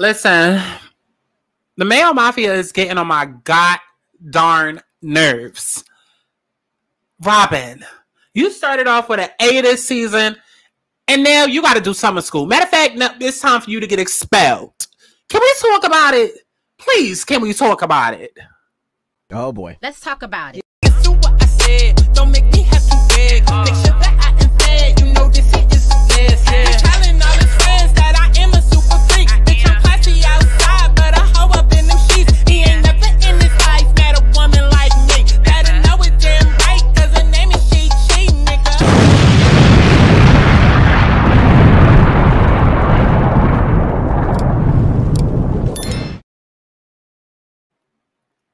Listen, the male mafia is getting on my god darn nerves. Robin, you started off with an A this season, and now you got to do summer school. Matter of fact, no, it's time for you to get expelled. Can we talk about it? Please, can we talk about it? Oh boy. Let's talk about it. Do what I said. Don't make me have to beg. Make sure that I am fed. You know this shit is blessed. He's telling all his friends that I am a super freak. Bitch, I'm classy outside, but I hoe up in them sheets. He ain't never in his life met a woman like me. Better know it damn right, cause her name is She, nigga.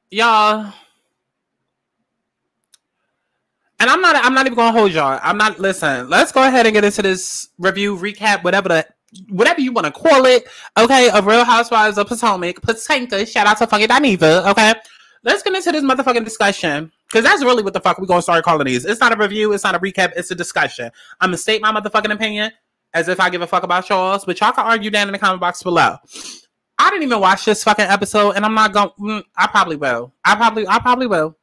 Y'all, and I'm not even gonna hold y'all. Listen, let's go ahead and get into this review, recap, whatever you want to call it, okay, of Real Housewives of Potomac. Shout out to Funky Dineva, okay? Let's get into this motherfucking discussion, because that's really what the fuck we're gonna start calling these. It's not a review, it's not a recap, it's a discussion. I'm gonna state my motherfucking opinion as if I give a fuck about y'all's, but y'all can argue down in the comment box below. I didn't even watch this fucking episode, and I'm not going. I probably will. I probably will.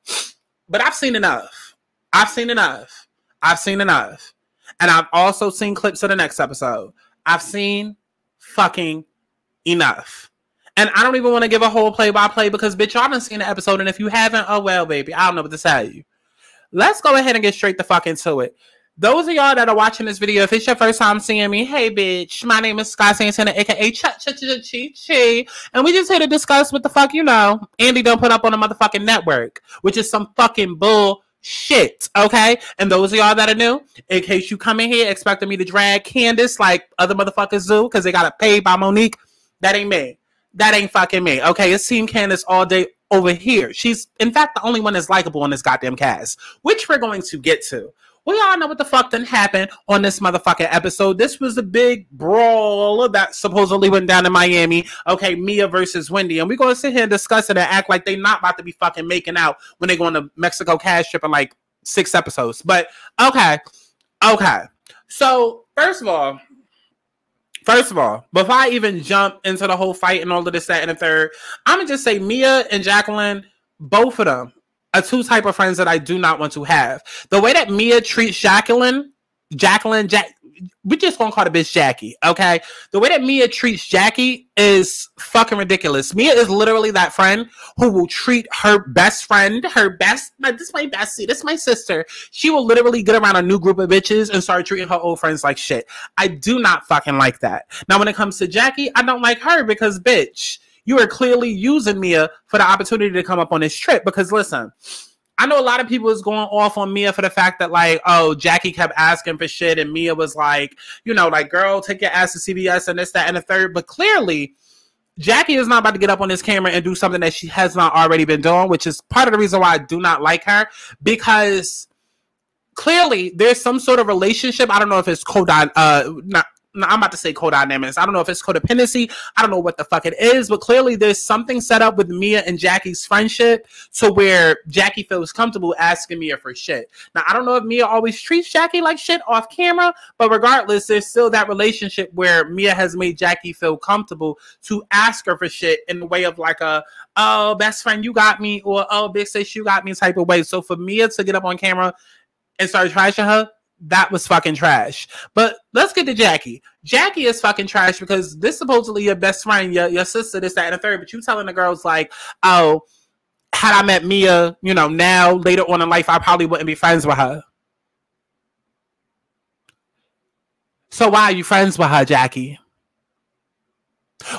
But I've seen enough. I've seen enough. And I've also seen clips of the next episode. I've seen fucking enough. And I don't even want to give a whole play-by-play because, bitch, y'all done seen the episode, and if you haven't, oh well, baby. I don't know what to tell you. Let's go ahead and get straight the fuck into it. Those of y'all that are watching this video, if it's your first time seeing me, hey, bitch, my name is Santana, a.k.a. Chi, and we just here to discuss what the fuck you know Andy don't put up on the motherfucking network, which is some fucking bullshit, okay? And those of y'all that are new, in case you come in here expecting me to drag Candiace like other motherfuckers do because they got it paid by Monique, that ain't me. That ain't fucking me, okay? It's Team Candiace all day over here. She's, in fact, the only one that's likable in this goddamn cast, which we're going to get to. We all know what the fuck done happened on this motherfucking episode. This was the big brawl that supposedly went down in Miami. Okay, Mia versus Wendy. And we're going to sit here and discuss it and act like they not about to be fucking making out when they go on the Mexico cash trip in like 6 episodes. But, okay. So, first of all, before I even jump into the whole fight and all of this, that, and the third, I'm going to just say Mia and Jacqueline, both of them, are two type of friends that I do not want to have. The way that Mia treats Jacqueline, we're just gonna call the bitch Jackie, okay? The way that Mia treats Jackie is fucking ridiculous. Mia is literally that friend who will treat her best friend, this is my bestie, this is my sister. She will literally get around a new group of bitches and start treating her old friends like shit. I do not fucking like that. Now, when it comes to Jackie, I don't like her because, bitch, you are clearly using Mia for the opportunity to come up on this trip. Because listen, I know a lot of people is going off on Mia for the fact that, like, oh, Jackie kept asking for shit and Mia was like, you know, like, girl, take your ass to CVS and this, that, and the third. But clearly, Jackie is not about to get up on this camera and do something that she has not already been doing, which is part of the reason why I do not like her. Because clearly, there's some sort of relationship. I don't know if it's I'm about to say codynamics. I don't know if it's codependency. I don't know what the fuck it is, but clearly there's something set up with Mia and Jackie's friendship to where Jackie feels comfortable asking Mia for shit. Now, I don't know if Mia always treats Jackie like shit off camera, but regardless, there's still that relationship where Mia has made Jackie feel comfortable to ask her for shit in the way of like a, oh, best friend, you got me, or oh, big sis, you got me type of way. So for Mia to get up on camera and start trashing her, that was fucking trash. But let's get to Jackie. Jackie is fucking trash because this supposedly your best friend, your sister, this, that, and the third. But you telling the girls like, oh, had I met Mia, you know, now, later on in life, I probably wouldn't be friends with her. So why are you friends with her, Jackie?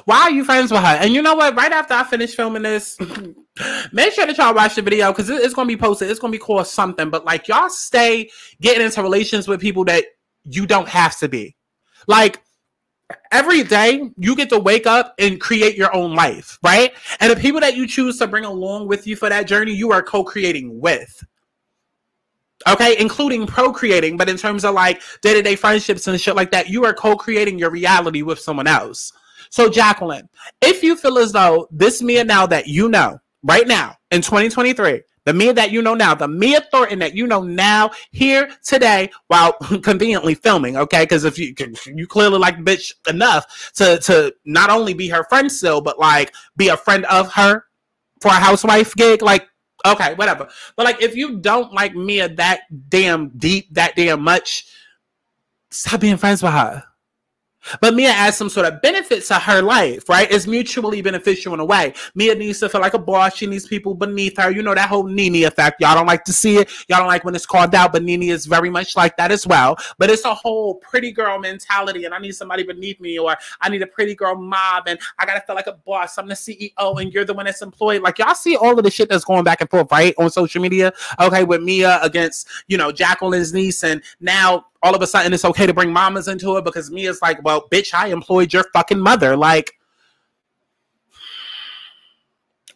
Why are you friends with her? And you know what? Right after I finish filming this, make sure that y'all watch the video because it's going to be posted. It's going to be called something. But, like, y'all stay getting into relations with people that you don't have to be. Like, every day, you get to wake up and create your own life, right? And the people that you choose to bring along with you for that journey, you are co-creating with. Okay? Including procreating. But in terms of, like, day-to-day friendships and shit like that, you are co-creating your reality with someone else. So, Jacqueline, if you feel as though this Mia now that you know, right now, in 2023, The Mia that you know now, the Mia Thornton that you know now, here today, while conveniently filming, okay? Because if you clearly like the bitch enough to not only be her friend still, but like be a friend of her for a housewife gig, like, okay, whatever. But like, if you don't like Mia that damn deep, that damn much, stop being friends with her. But Mia adds some sort of benefit to her life, right? It's mutually beneficial in a way. Mia needs to feel like a boss. She needs people beneath her. You know, that whole Nene effect. Y'all don't like to see it. Y'all don't like when it's called out, but Nene is very much like that as well. But it's a whole pretty girl mentality, and I need somebody beneath me, or I need a pretty girl mob, and I gotta feel like a boss. I'm the CEO, and you're the one that's employed. Like, y'all see all of the shit that's going back and forth, right? On social media, okay, with Mia against, you know, Jacqueline's niece, and now all of a sudden it's okay to bring mamas into it because Mia's like, well, bitch, I employed your fucking mother. Like,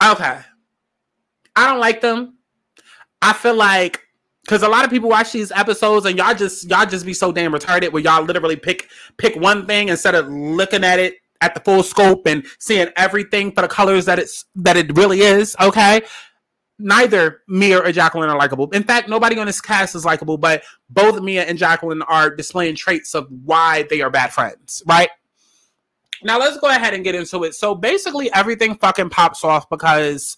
okay. I don't like them. I feel like, because a lot of people watch these episodes and y'all just be so damn retarded where y'all literally pick one thing instead of looking at it at the full scope and seeing everything for the colors that it really is, okay? Neither Mia or Jacqueline are likable. In fact, nobody on this cast is likable, but both Mia and Jacqueline are displaying traits of why they are bad friends, right? Now, let's go ahead and get into it. So, basically, everything fucking pops off because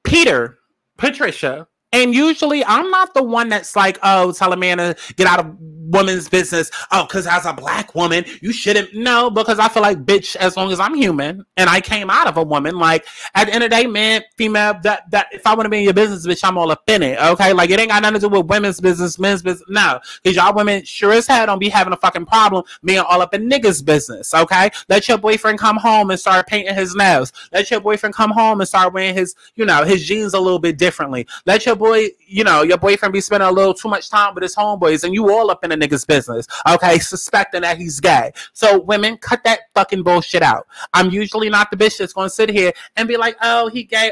Patricia, and usually I'm not the one that's like, oh, tell a man to get out of woman's business. Oh, because as a black woman, you shouldn't. No, because I feel like, bitch, as long as I'm human and I came out of a woman, like, at the end of the day, man, female, that if I want to be in your business, bitch, I'm all up in it, okay? Like, it ain't got nothing to do with women's business, men's business, no. Because y'all women sure as hell don't be having a fucking problem being all up in niggas' business, okay? Let your boyfriend come home and start painting his nails. Let your boyfriend come home and start wearing his, you know, his jeans a little bit differently. Let your boyfriend be spending a little too much time with his homeboys and you all up in a nigga's business, okay, suspecting that he's gay. So women, cut that fucking bullshit out. I'm usually not the bitch that's going to sit here and be like, oh, he gay,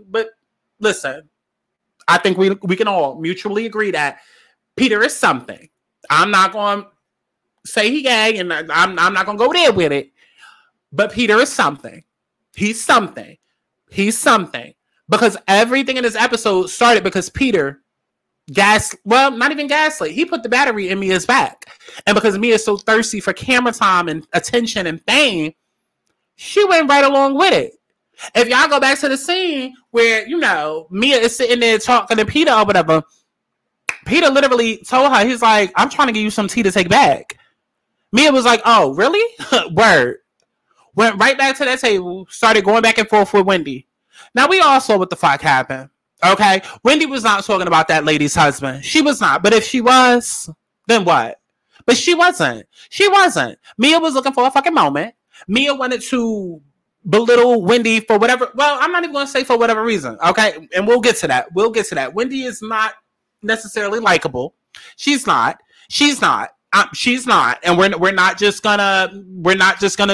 but listen, I think we can all mutually agree that Peter is something. I'm not going to say he gay, and I'm not going to go there with it, but Peter is something. He's something. He's something. Because everything in this episode started because Peter not even gaslit. He put the battery in Mia's back. And because Mia's so thirsty for camera time and attention and fame, she went right along with it. If y'all go back to the scene where, you know, Mia is sitting there talking to Peter or whatever, Peter literally told her, he's like, I'm trying to give you some tea to take back. Mia was like, oh, really? Word. Went right back to that table, started going back and forth with Wendy. Now, we all saw what the fuck happened, okay? Wendy was not talking about that lady's husband. She was not. But if she was, then what? But she wasn't. She wasn't. Mia was looking for a fucking moment. Mia wanted to belittle Wendy for whatever. Well, I'm not even going to say for whatever reason, okay? And we'll get to that. We'll get to that. Wendy is not necessarily likable. She's not. She's not. She's not, and we're not just gonna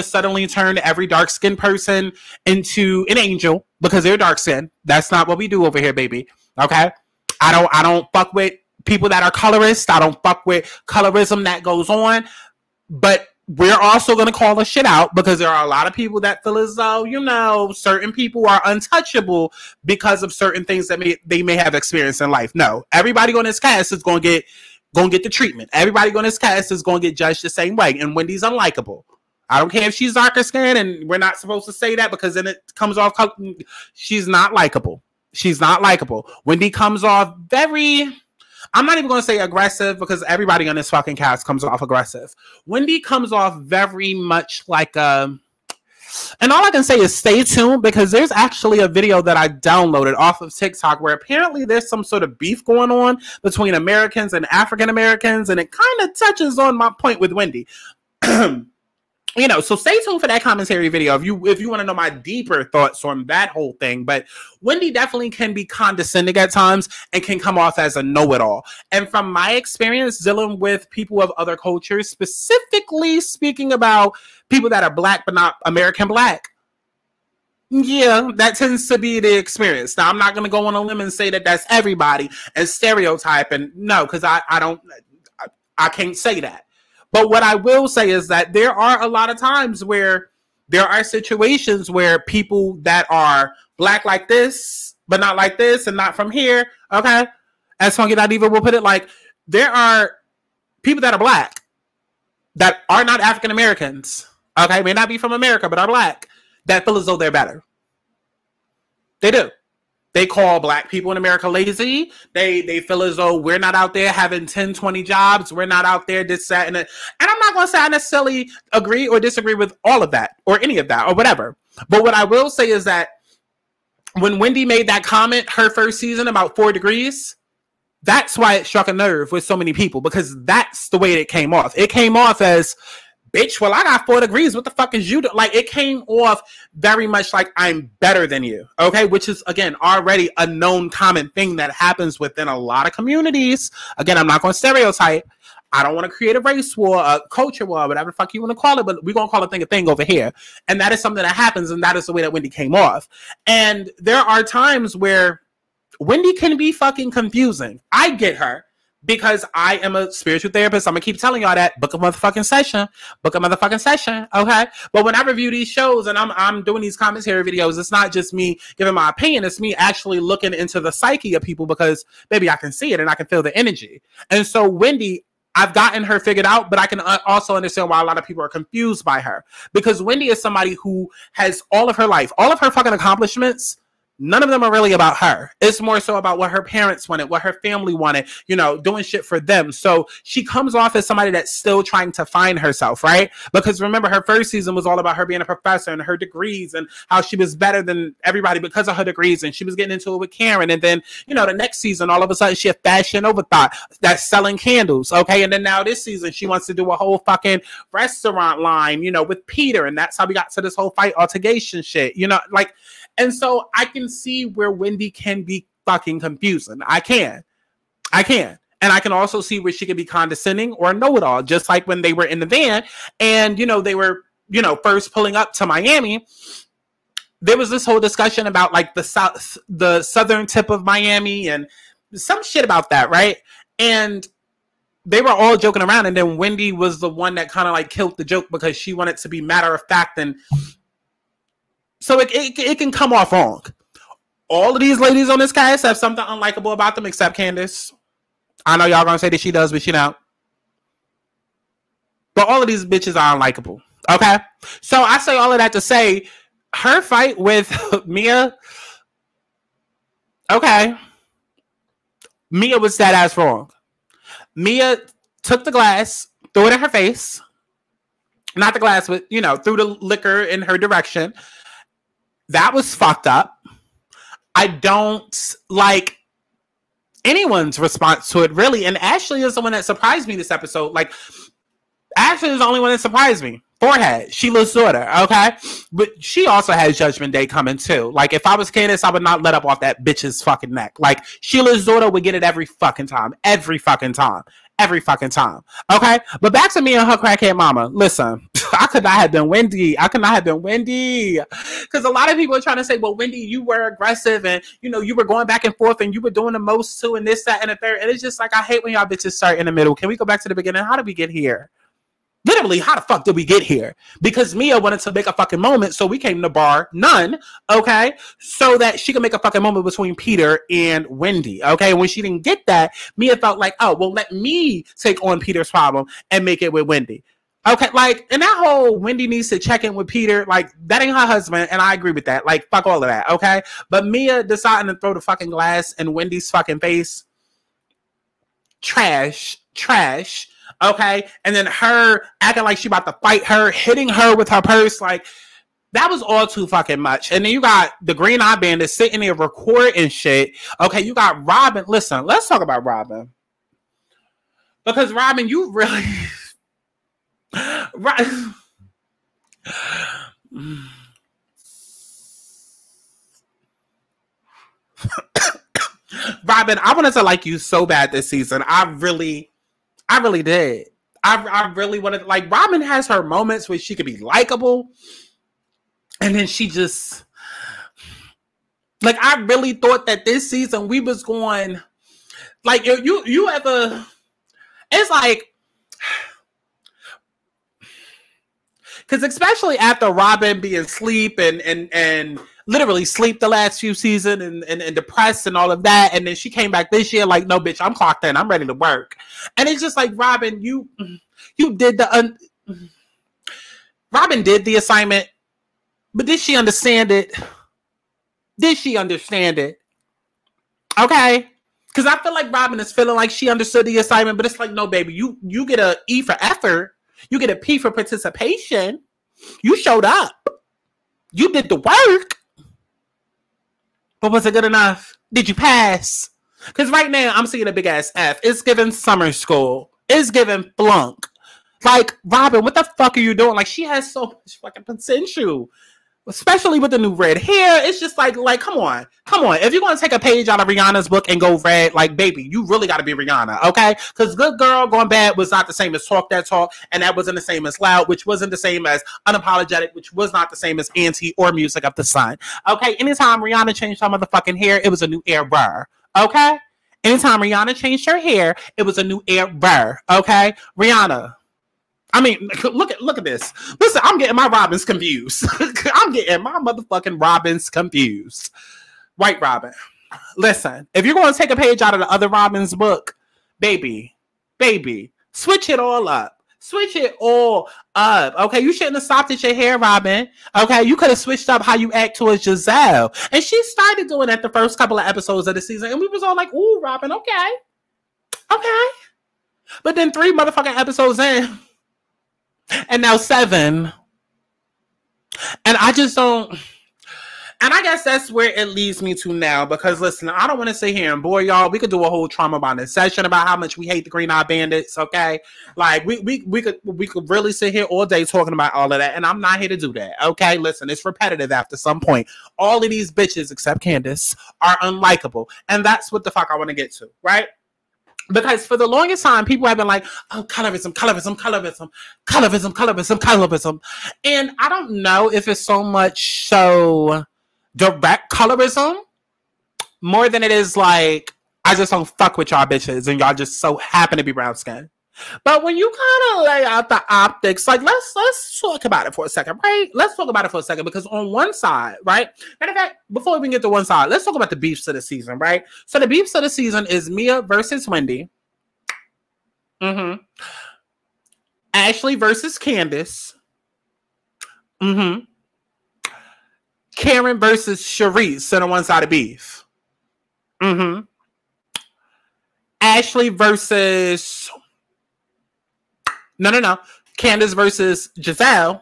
suddenly turn every dark skinned person into an angel because they're dark skinned. That's not what we do over here, baby. Okay, I don't fuck with people that are colorist. I don't fuck with colorism that goes on. But we're also gonna call the shit out because there are a lot of people that feel as though, you know, certain people are untouchable because of certain things that they may have experienced in life. No, everybody on this cast is gonna get the treatment. Everybody on this cast is going to get judged the same way. And Wendy's unlikable. I don't care if she's darker skinned, and we're not supposed to say that because then it comes off. She's not likable. She's not likable. Wendy comes off very, I'm not even going to say aggressive because everybody on this fucking cast comes off aggressive. Wendy comes off very much like and all I can say is stay tuned because there's actually a video that I downloaded off of TikTok where apparently there's some sort of beef going on between Americans and African Americans, and it kind of touches on my point with Wendy. You know, so stay tuned for that commentary video if you want to know my deeper thoughts on that whole thing. But Wendy definitely can be condescending at times and can come off as a know-it-all. And from my experience dealing with people of other cultures, specifically speaking about people that are black but not American black, yeah, that tends to be the experience. Now, I'm not going to go on a limb and say that that's everybody and stereotype, and no, because I can't say that. But what I will say is that there are a lot of times where there are situations where people that are black like this, but not like this and not from here. Okay. As Funky Not Evil will put it, like, there are people that are black that are not African Americans. Okay. May not be from America, but are black that feel as though they're better. They do. They call black people in America lazy. They feel as though we're not out there having 10, 20 jobs. We're not out there this, that, and it. And I'm not going to say I necessarily agree or disagree with all of that or any of that or whatever. But what I will say is that when Wendy made that comment her first season about 4 degrees, that's why it struck a nerve with so many people, because that's the way it came off. It came off as, bitch, well, I got 4 degrees. What the fuck is you doing? Like, it came off very much like I'm better than you. Okay. Which is, again, already a known common thing that happens within a lot of communities. Again, I'm not going to stereotype. I don't want to create a race war, a culture war, whatever the fuck you want to call it, but we're going to call it a thing over here. And that is something that happens. And that is the way that Wendy came off. And there are times where Wendy can be fucking confusing. I get her. Because I am a spiritual therapist. I'm going to keep telling y'all that. Book a motherfucking session. Book a motherfucking session. Okay? But when I review these shows and I'm doing these commentary videos, it's not just me giving my opinion. It's me actually looking into the psyche of people, because, baby, I can see it and I can feel the energy. And so Wendy, I've gotten her figured out, but I can also understand why a lot of people are confused by her. Because Wendy is somebody who has all of her life, all of her fucking accomplishments, none of them are really about her. It's more so about what her parents wanted, what her family wanted, you know, doing shit for them. So she comes off as somebody that's still trying to find herself, right? Because remember, her first season was all about her being a professor and her degrees and how she was better than everybody because of her degrees. And she was getting into it with Karen. And then, you know, the next season, all of a sudden, she had Fashion Overthought that's selling candles, okay? And then now this season, she wants to do a whole fucking restaurant line, you know, with Peter. And that's how we got to this whole fight altercation shit, you know, like... And so I can see where Wendy can be fucking confusing. I can. And I can also see where she can be condescending or know-it-all, just like when they were in the van and, you know, they were, you know, first pulling up to Miami. There was this whole discussion about like the southern tip of Miami and some shit about that, right? And they were all joking around. And then Wendy was the one that kind of like killed the joke because she wanted to be matter of fact, and so it can come off wrong. All of these ladies on this cast have something unlikable about them, except Candiace. I know y'all gonna say that she does, but she don't. But all of these bitches are unlikable. Okay? So I say all of that to say, her fight with Mia, okay. Mia was that ass wrong. Mia took the glass, threw it in her face. Not the glass, but, you know, threw the liquor in her direction. That was fucked up. I don't like anyone's response to it, really. And Ashley is the one that surprised me this episode. Like, Ashley is the only one that surprised me. Forehead. Sheila's daughter, okay? But she also has Judgment Day coming, too. Like, if I was Candiace, I would not let up off that bitch's fucking neck. Like, Sheila's daughter would get it every fucking time. Every fucking time. Every fucking time. Okay? But back to me and her crackhead mama. Listen. I could not have been Wendy. Because a lot of people are trying to say, well, Wendy, you were aggressive and, you know, you were going back and forth and you were doing the most too and this, that, and the third. And it's just like, I hate when y'all bitches start in the middle. Can we go back to the beginning? How did we get here? Literally, how the fuck did we get here? Because Mia wanted to make a fucking moment, so we came to bar none, okay? So that she could make a fucking moment between Peter and Wendy, okay? When she didn't get that, Mia felt like, oh, well, let me take on Peter's problem and make it with Wendy. Okay, like, and that whole Wendy needs to check in with Peter, like, that ain't her husband, and I agree with that. Like, fuck all of that, okay? But Mia deciding to throw the fucking glass in Wendy's fucking face, trash, okay? And then her acting like she about to fight her, hitting her with her purse, like, that was all too fucking much. And then you got the Green Eye Bandit sitting there recording shit. Okay, you got Robin. Listen, let's talk about Robin. Because Robin, you really... Right. Robin, I wanted to like you so bad this season. I really did. I really wanted, like, Robin has her moments where she could be likable, and then she just, like, I really thought that this season we was going, like, you ever, it's like, because especially after Robin being asleep and literally sleep the last few seasons and depressed and all of that. And then she came back this year like, no, bitch, I'm clocked in. I'm ready to work. And it's just like, Robin, you did Robin did the assignment, but did she understand it? Did she understand it? Okay? Because I feel like Robin is feeling like she understood the assignment, but it's like, no, baby, you get a E for effort. You get a P for participation. You showed up. You did the work. But was it good enough? Did you pass? Because right now, I'm seeing a big-ass F. It's giving summer school. It's giving flunk. Like, Robin, what the fuck are you doing? Like, she has so much fucking potential. Especially with the new red hair. It's just like, come on. Come on. If you're going to take a page out of Rihanna's book and go red, like, baby, you really got to be Rihanna, okay? Because Good Girl Gone Bad was not the same as Talk That Talk, and that wasn't the same as Loud, which wasn't the same as Unapologetic, which was not the same as Auntie or Music of the Sun, okay? Anytime Rihanna changed her motherfucking hair, it was a new era, okay? Anytime Rihanna changed her hair, it was a new era, okay? Rihanna. I mean, look at this. Listen, I'm getting my Robins confused. I'm getting my motherfucking Robins confused. White Robin. Listen, if you're going to take a page out of the other Robins book, baby, switch it all up. Switch it all up. Okay, you shouldn't have stopped at your hair, Robin. Okay, you could have switched up how you act towards Giselle. And she started doing that the first couple of episodes of the season. And we was all like, ooh, Robin, okay. Okay. But then 3 motherfucking episodes in, and now 7. And I just don't. And I guess that's where it leads me to now. Because listen, I don't want to sit here and bore y'all. We could do a whole trauma bonding session about how much we hate the Green Eye Bandits. Okay, like we could really sit here all day talking about all of that. And I'm not here to do that. Okay, listen, it's repetitive after some point. All of these bitches except Candiace are unlikable, and that's what the fuck I want to get to, right? Because for the longest time, people have been like, oh, colorism. And I don't know if it's so much so direct colorism more than it is like, I just don't fuck with y'all bitches and y'all just so happen to be brown skin. But when you kind of lay out the optics, like, let's talk about it for a second, right? Let's talk about it for a second, because on one side, right? Matter of fact, before we even get to one side, let's talk about the beefs of the season, right? So the beefs of the season is Mia versus Wendy. Ashley versus Candiace. Karen versus Sharice on one side of beef. Ashley versus... No. Candiace versus Giselle.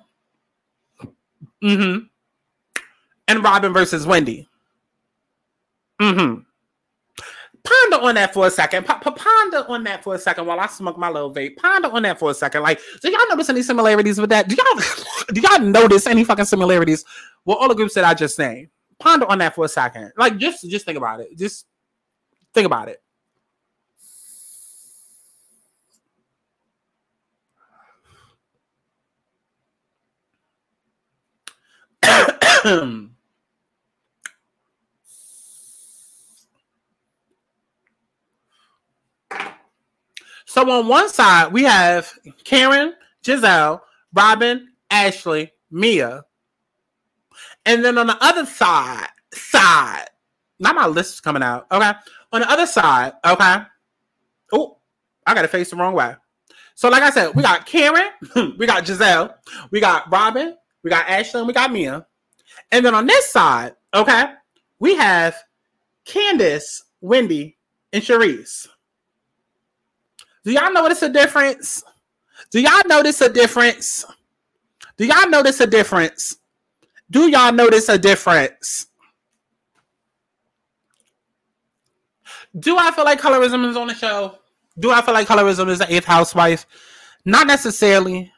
And Robin versus Wendy. Ponder on that for a second. Ponder on that for a second while I smoke my little vape. Ponder on that for a second. Like, do y'all notice any similarities with that? Do y'all notice any fucking similarities with all the groups that I just named? Ponder on that for a second. Like, just think about it. Just think about it. So on one side, we have Karen, Giselle, Robin, Ashley, Mia. And then on the other side, now my list is coming out, okay? On the other side, okay? Oh, I got to face the wrong way. So like I said, we got Karen, we got Giselle, we got Robin, we got Ashley, and we got Mia. And then on this side, okay, we have Candiace, Wendy, and Sharice. Do y'all notice a difference? Do y'all notice a difference? Do y'all notice a difference? Do y'all notice a difference? Do I feel like colorism is on the show? Do I feel like colorism is the 8th housewife? Not necessarily.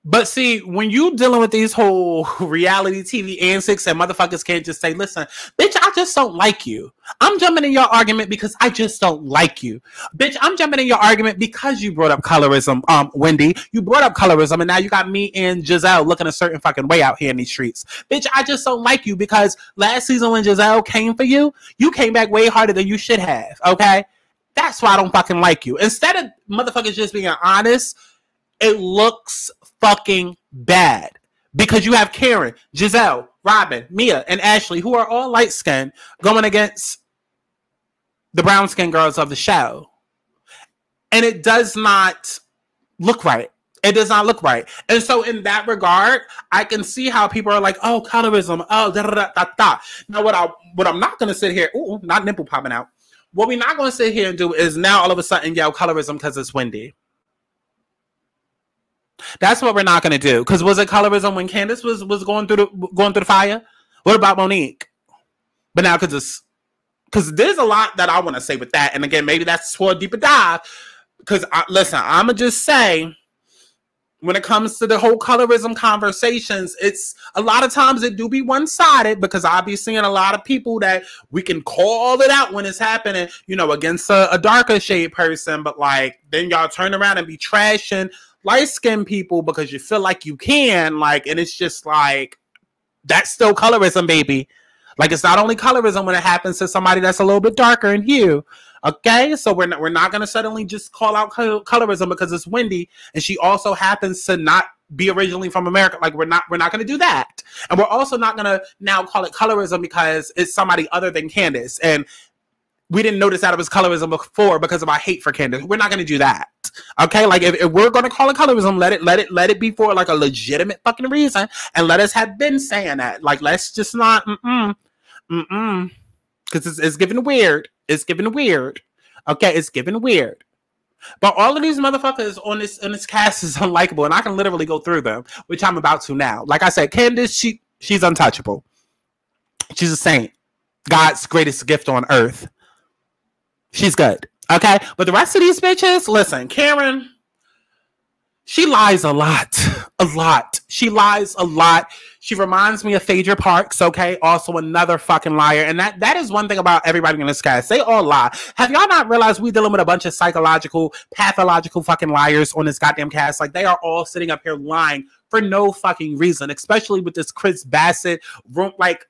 But see, when you dealing with these whole reality TV antics and motherfuckers can't just say, listen, bitch, I just don't like you. I'm jumping in your argument because I just don't like you. Bitch, I'm jumping in your argument because you brought up colorism, Wendy. You brought up colorism, and now you got me and Giselle looking a certain fucking way out here in these streets. Bitch, I just don't like you because last season when Giselle came for you, you came back way harder than you should have, okay? That's why I don't fucking like you. Instead of motherfuckers just being honest, it looks fucking bad because you have Karen, Giselle, Robin, Mia, and Ashley, who are all light-skinned, going against the brown-skinned girls of the show. And it does not look right. It does not look right. And so in that regard, I can see how people are like, oh, colorism, oh, da da da da da. Now, what I'm not going to sit here, ooh, not nipple popping out. What we're not going to sit here and do is now all of a sudden yell colorism because it's Wendy. That's what we're not going to do. Because was it colorism when Candace was going through the fire? What about Monique? But now because there's a lot that I want to say with that. And again, maybe that's for a deeper dive. Because listen, I'm going to just say, when it comes to the whole colorism conversations, it's a lot of times it do be one-sided because I be seeing a lot of people that we can call it out when it's happening, you know, against a darker shade person. But like, then y'all turn around and be trashing light-skinned people because you feel like you can, like, and it's just like, that's still colorism, baby. Like, it's not only colorism when it happens to somebody that's a little bit darker in hue. Okay, so we're not going to suddenly just call out colorism because it's Wendy and she also happens to not be originally from America. Like, we're not going to do that. And we're also not going to now call it colorism because it's somebody other than Candace. And we didn't notice that it was colorism before because of our hate for Candace. We're not going to do that. Okay, like if we're going to call it colorism, let it be for like a legitimate fucking reason, and let us have been saying that. Like, let's just not because it's giving weird. It's giving weird. Okay, it's giving weird. But all of these motherfuckers on this cast is unlikable, and I can literally go through them, which I'm about to now. Like I said, Candace, she's untouchable. She's a saint. God's greatest gift on earth. She's good. Okay? But the rest of these bitches, listen, Karen, she lies a lot. A lot. She lies a lot. She reminds me of Phaedra Parks, okay? Also another fucking liar. And that is one thing about everybody in this cast. They all lie. Have y'all not realized we're dealing with a bunch of psychological, pathological fucking liars on this goddamn cast? Like, they are all sitting up here lying for no fucking reason, especially with this Chris Bassett room, like,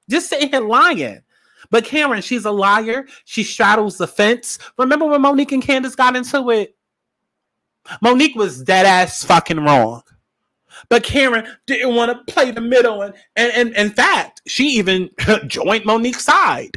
just sitting here lying. But Karen, she's a liar. She straddles the fence. Remember when Monique and Candace got into it? Monique was dead ass fucking wrong. But Karen didn't want to play the middle. And in fact, she even joined Monique's side.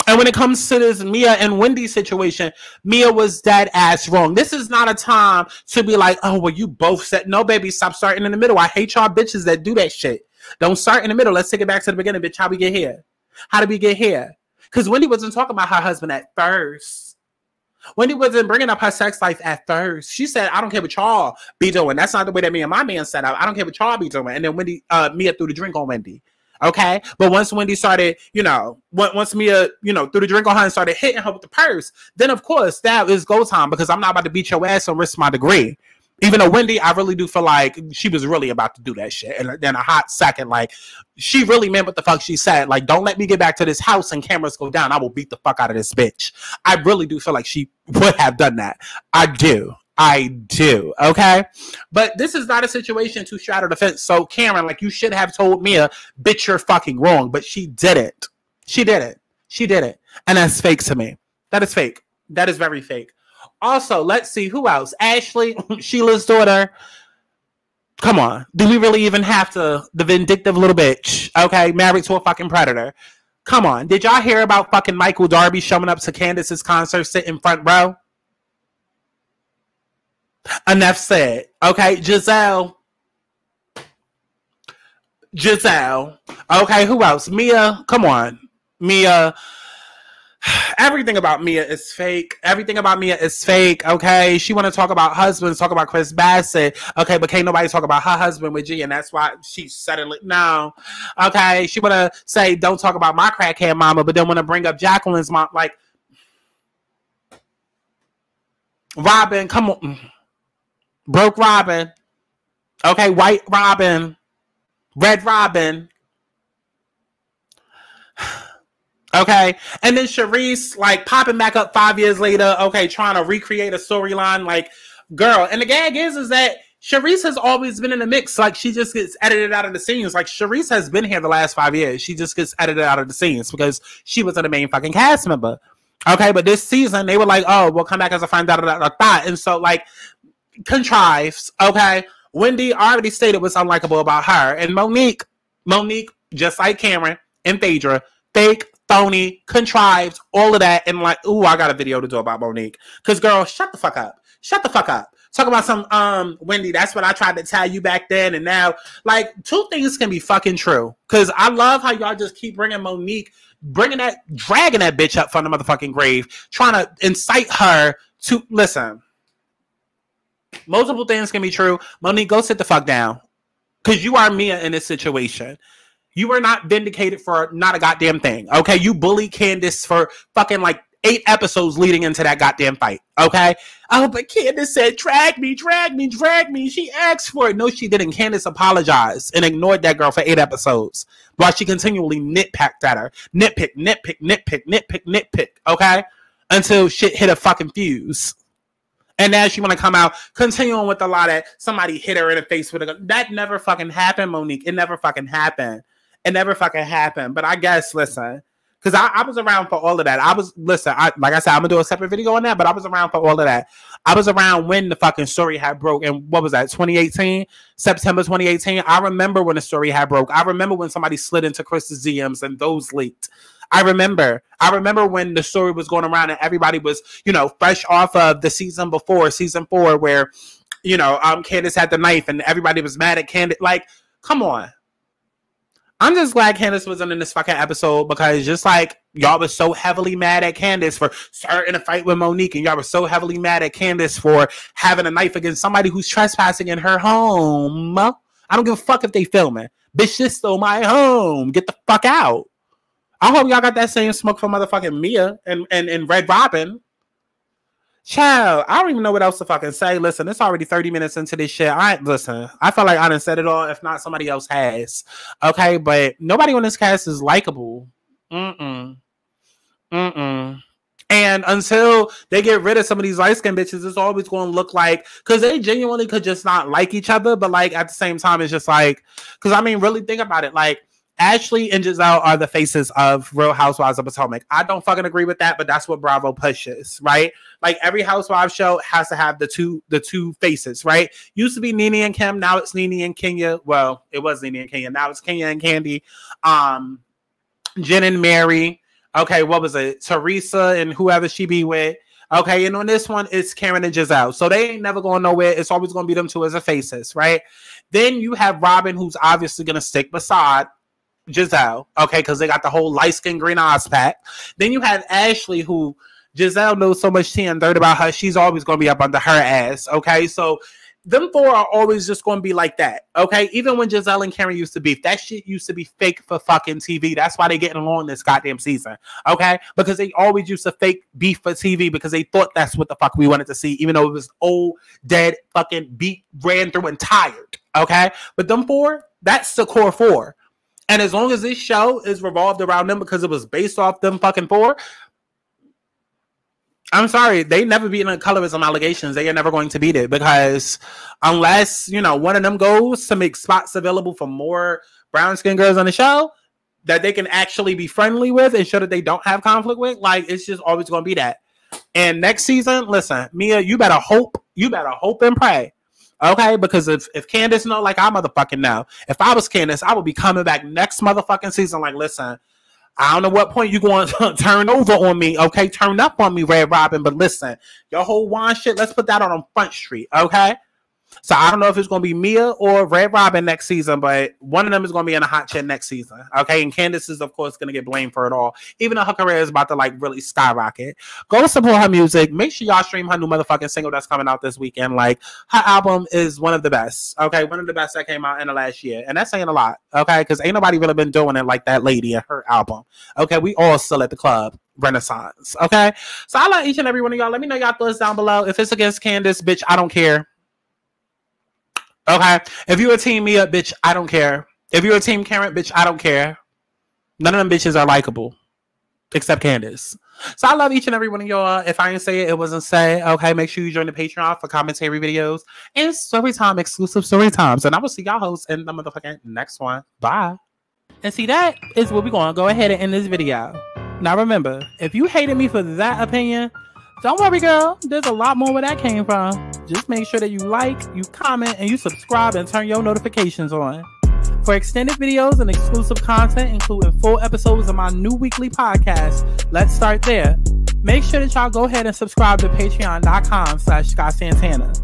And when it comes to this Mia and Wendy situation, Mia was dead ass wrong. This is not a time to be like, oh, well, you both said, no, baby, stop starting in the middle. I hate y'all bitches that do that shit. Don't start in the middle. Let's take it back to the beginning, bitch. How we get here? How did we get here? Because Wendy wasn't talking about her husband at first. Wendy wasn't bringing up her sex life at first. She said, I don't care what y'all be doing. That's not the way that me and my man set up. I don't care what y'all be doing. And then Mia threw the drink on Wendy. Okay? But once Wendy started, once Mia, threw the drink on her and started hitting her with the purse, then of course that is go time because I'm not about to beat your ass and risk my degree. Even though Wendy, I really do feel like she was really about to do that shit. And then a hot second, like, she really meant what the fuck she said. Like, don't let me get back to this house and cameras go down. I will beat the fuck out of this bitch. I really do feel like she would have done that. I do. Okay? But this is not a situation to shatter the fence. So, Karen, like, you should have told Mia, bitch, you're fucking wrong. But she didn't. She didn't. And that's fake to me. That is fake. That is very fake. Also, let's see, who else? Ashley, Sheila's daughter. Come on. Do we really even have to? The vindictive little bitch, okay? Married to a fucking predator. Come on. Did y'all hear about fucking Michael Darby showing up to Candace's concert, sitting front row? Enough said. Okay, Giselle. Okay, who else? Mia. Come on. Mia. Everything about Mia is fake. Okay? She want to talk about husbands, talk about Chris Bassett. Okay, but can't nobody talk about her husband with G, and that's why she suddenly, no. Okay, she want to say, don't talk about my crackhead mama, but then want to bring up Jacqueline's mom. Like, Robin, come on. Broke Robin. Okay, White Robin. Red Robin. Okay, and then Charisse, like, popping back up 5 years later, okay, trying to recreate a storyline, like, girl. And the gag is that Charisse has always been in the mix. Like, she just gets edited out of the scenes. Like, Charisse has been here the last 5 years. She just gets edited out of the scenes because she was the main fucking cast member. Okay, but this season, they were like, oh, we'll come back as a friend, and so, like, contrives, okay? Wendy already stated what's unlikable about her. And Monique, just like Cameron and Phaedra, fake, phony, contrived, all of that. And like, ooh, I got a video to do about Monique. Because, girl, shut the fuck up. Shut the fuck up. Talk about some, Wendy, that's what I tried to tell you back then. And now, like, two things can be fucking true. Because I love how y'all just keep bringing Monique, dragging that bitch up from the motherfucking grave, trying to incite her to, listen, multiple things can be true. Monique, go sit the fuck down. Because you are Mia in this situation. You were not vindicated for not a goddamn thing. Okay? You bullied Candiace for fucking like 8 episodes leading into that goddamn fight. Okay? Oh, but Candiace said, drag me. She asked for it. No, she didn't. Candiace apologized and ignored that girl for 8 episodes while she continually nitpicked at her. Nitpick. Okay? Until shit hit a fucking fuse. And now she want to come out, continuing with a lot of somebody hit her in the face with a gun. That never fucking happened, Monique. It never fucking happened. But I guess, listen, because I was around for all of that. Like I said, I'm going to do a separate video on that, but I was around for all of that. I was around when the fucking story had broke. And what was that, 2018? September 2018? I remember when the story had broke. I remember when somebody slid into Chris's DMs and those leaked. I remember when the story was going around and everybody was, fresh off of the season before, season 4, where, Candiace had the knife and everybody was mad at Candiace. Like, come on. I'm just glad Candiace wasn't in this fucking episode because just like y'all was so heavily mad at Candiace for starting a fight with Monique and y'all were so heavily mad at Candiace for having a knife against somebody who's trespassing in her home. I don't give a fuck if they filming. Bitch, this stole my home. Get the fuck out. I hope y'all got that same smoke from motherfucking Mia and Red Robin. Child, I don't even know what else to fucking say. Listen, it's already 30 minutes into this shit. I feel like I done said it all, if not somebody else has. Okay, but nobody on this cast is likable. And until they get rid of some of these light-skinned bitches, it's always going to look like, because they genuinely could just not like each other, but like at the same time, it's just like, because I mean, really think about it, like, Ashley and Giselle are the faces of Real Housewives of Potomac. I don't fucking agree with that, but that's what Bravo pushes, right? Like every Housewives show has to have the two faces, right? Used to be Nene and Kim, now it's Nene and Kenya. Well, it was Nene and Kenya, now it's Kenya and Candy. Jen and Mary. Okay, what was it? Teresa and whoever she be with. Okay, and on this one, it's Karen and Giselle. So they ain't never going nowhere. It's always going to be them two as the faces, right? Then you have Robin, who's obviously going to stick beside Giselle, okay, because they got the whole light skin green eyes pack. Then you have Ashley, who Giselle knows so much tea and dirt about her, she's always going to be up under her ass, okay? So them 4 are always just going to be like that, okay? Even when Giselle and Karen used to beef, that shit used to be fake for fucking TV. That's why they getting along this goddamn season, okay? Because they always used to fake beef for TV because they thought that's what the fuck we wanted to see, even though it was old, dead, fucking beat, ran through and tired, okay? But them 4, that's the core 4. And as long as this show is revolved around them because it was based off them fucking 4, I'm sorry, they never beat in colorism allegations. They are never going to beat it because unless, one of them goes to make spots available for more brown skin girls on the show that they can actually be friendly with and show that they don't have conflict with, like, it's just always going to be that. And next season, listen, Mia, you better hope and pray. Okay, because if Candiace know, like I motherfucking know, if I was Candiace, I would be coming back next motherfucking season. Like, listen, I don't know what point you going to turn over on me. Okay, turn up on me, Red Robin. But listen, your whole wine shit, let's put that on Front Street. Okay. So I don't know if it's going to be Mia or Red Robin next season, but one of them is going to be in a hot chick next season. Okay. And Candiace is, of course, going to get blamed for it all. Even though her career is about to like really skyrocket. Go support her music. Make sure y'all stream her new motherfucking single that's coming out this weekend. Like, her album is one of the best. Okay. One of the best that came out in the last year. And that's saying a lot. Okay. Because ain't nobody really been doing it like that lady and her album. Okay. We all still at the club. Renaissance. Okay. So I like each and every one of y'all. Let me know y'all thoughts down below. If it's against Candiace, bitch, I don't care. Okay, if you're a team Mia, bitch, I don't care. If you're a team Karen, bitch, I don't care. None of them bitches are likable, except Candiace. So I love each and every one of y'all. If I didn't say it, it wasn't say. Okay, make sure you join the Patreon for commentary videos and Storytime exclusive Storytimes. And I will see y'all hosts in the motherfucking next one. Bye. And see, that is where we're going to go ahead and end this video. Now remember, if you hated me for that opinion, Don't worry, girl. There's a lot more where that came from. Just make sure that you like, you comment, and you subscribe and turn your notifications on. For extended videos and exclusive content, including full episodes of my new weekly podcast, Let's Start There. Make sure that y'all go ahead and subscribe to patreon.com/SkySantana.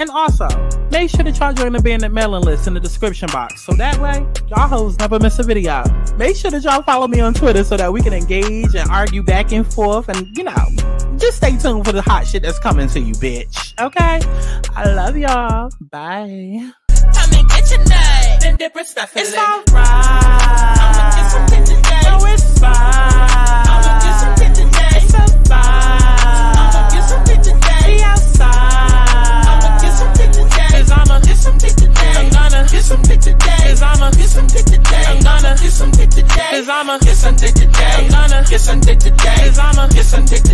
And also, make sure that y'all join the bandit mailing list in the description box. So that way, y'all hoes never miss a video. Make sure that y'all follow me on Twitter so that we can engage and argue back and forth. And, you know, just stay tuned for the hot shit that's coming to you, bitch. Okay? I love y'all. Bye. Come and get your nut. Then different stuff. It's alright. I'ma get some dick today. No, it's fine. I'ma get some dick today. It's a vibe. I'ma get some dick today. Be outside. I'ma get some dick today. I'm gonna get some dick today. Cause I'ma get some dick today. I'm gonna get some dick today. Cause I'ma get some dick today. I'm gonna get some dick today. Cause I'ma get some dick today.